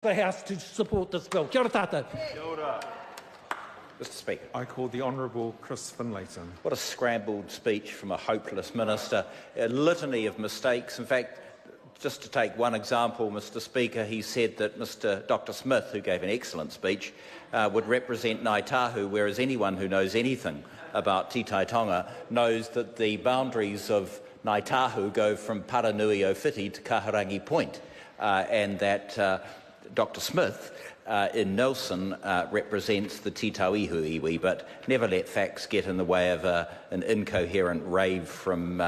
the House to support this bill. Kia ora tātou. Kia ora. Mr. Speaker. I call the Honourable Chris Finlayson. What a scrambled speech from a hopeless minister. A litany of mistakes. In fact, just to take one example, Mr. Speaker, he said that Dr. Smith, who gave an excellent speech, would represent Ngāi Tahu, whereas anyone who knows anything about Tītai Tonga knows that the boundaries of Ngāi Tahu go from Paranui o Whiti to Kaharangi Point, and that Dr. Smith in Nelson represents the Titau Iwi, but never let facts get in the way of an incoherent rave from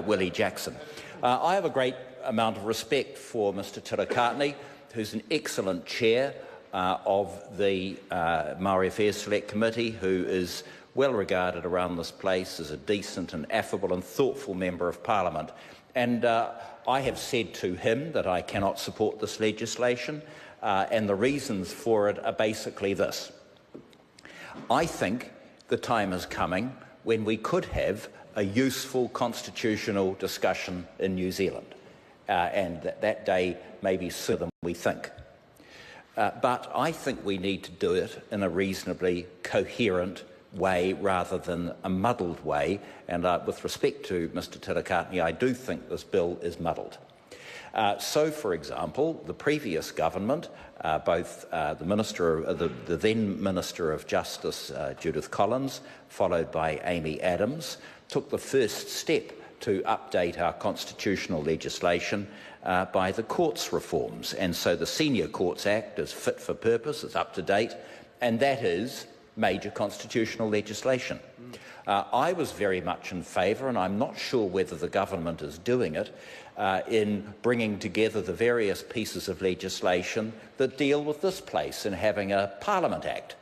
Willie Jackson. I have a great amount of respect for Mr. Tirakatne, who's an excellent chair of the Māori Affairs Select Committee, who is well regarded around this place as a decent and affable and thoughtful member of Parliament. And I have said to him that I cannot support this legislation, and the reasons for it are basically this. I think the time is coming when we could have a useful constitutional discussion in New Zealand, and that day may be sooner than we think. But I think we need to do it in a reasonably coherent way rather than a muddled way, and with respect to Mr. Tirakatne, I do think this bill is muddled. So, for example, the previous government, both the then Minister of Justice, Judith Collins, followed by Amy Adams, took the first step to update our constitutional legislation by the courts reforms. And so the Senior Courts Act is fit for purpose, it's up to date, and that is major constitutional legislation. I was very much in favour, and I'm not sure whether the government is doing it, in bringing together the various pieces of legislation that deal with this place and having a Parliament Act.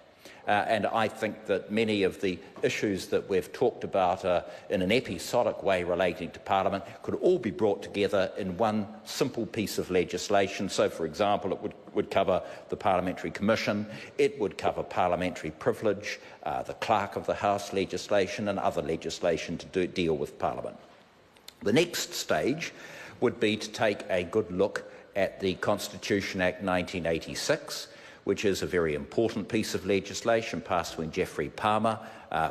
And I think that many of the issues that we've talked about in an episodic way relating to Parliament could all be brought together in one simple piece of legislation. So, for example, it would cover the Parliamentary Commission, it would cover parliamentary privilege, the Clerk of the House legislation and other legislation to deal with Parliament. The next stage would be to take a good look at the Constitution Act 1986, which is a very important piece of legislation passed when Geoffrey Palmer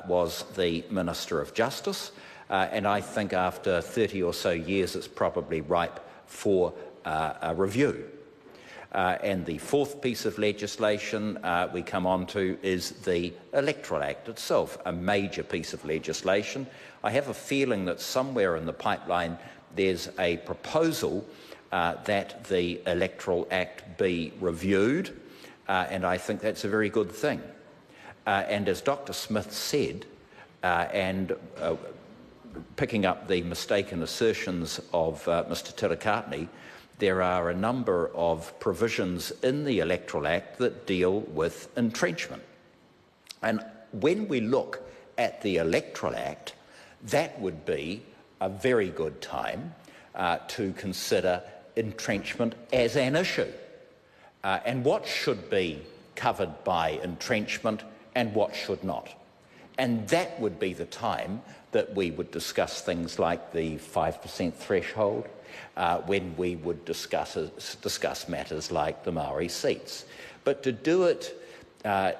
was the Minister of Justice, and I think after 30 or so years it's probably ripe for a review. And the fourth piece of legislation we come on to is the Electoral Act itself, a major piece of legislation. I have a feeling that somewhere in the pipeline there's a proposal that the Electoral Act be reviewed, and I think that's a very good thing. And as Dr. Smith said, picking up the mistaken assertions of Mr. Tirakatne, there are a number of provisions in the Electoral Act that deal with entrenchment. And when we look at the Electoral Act, that would be a very good time to consider entrenchment as an issue. And what should be covered by entrenchment and what should not. And that would be the time that we would discuss things like the 5% threshold, when we would discuss matters like the Māori seats. But to do it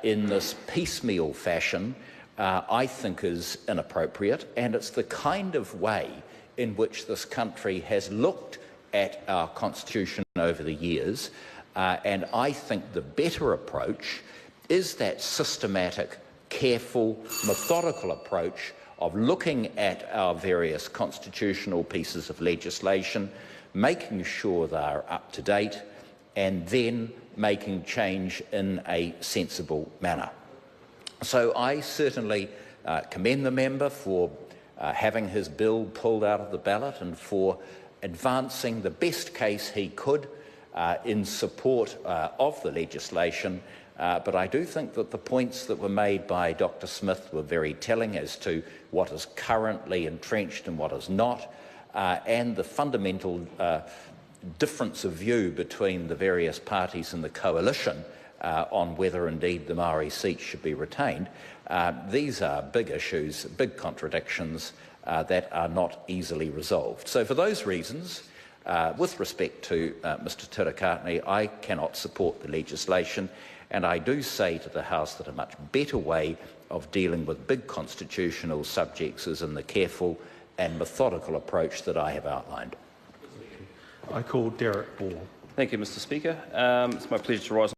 in this piecemeal fashion, I think is inappropriate, and it's the kind of way in which this country has looked at our constitution over the years. And I think the better approach is that systematic, careful, methodical approach of looking at our various constitutional pieces of legislation, making sure they are up to date, and then making change in a sensible manner. So I certainly commend the member for having his bill pulled out of the ballot and for advancing the best case he could in support of the legislation, but I do think that the points that were made by Dr. Smith were very telling as to what is currently entrenched and what is not, and the fundamental difference of view between the various parties in the coalition on whether indeed the Māori seats should be retained. These are big issues, big contradictions that are not easily resolved. So for those reasons, With respect to Mr Tirakatne, I cannot support the legislation, and I do say to the House that a much better way of dealing with big constitutional subjects is in the careful and methodical approach that I have outlined. I call Derek Ball. Thank you, Mr Speaker. It's my pleasure to rise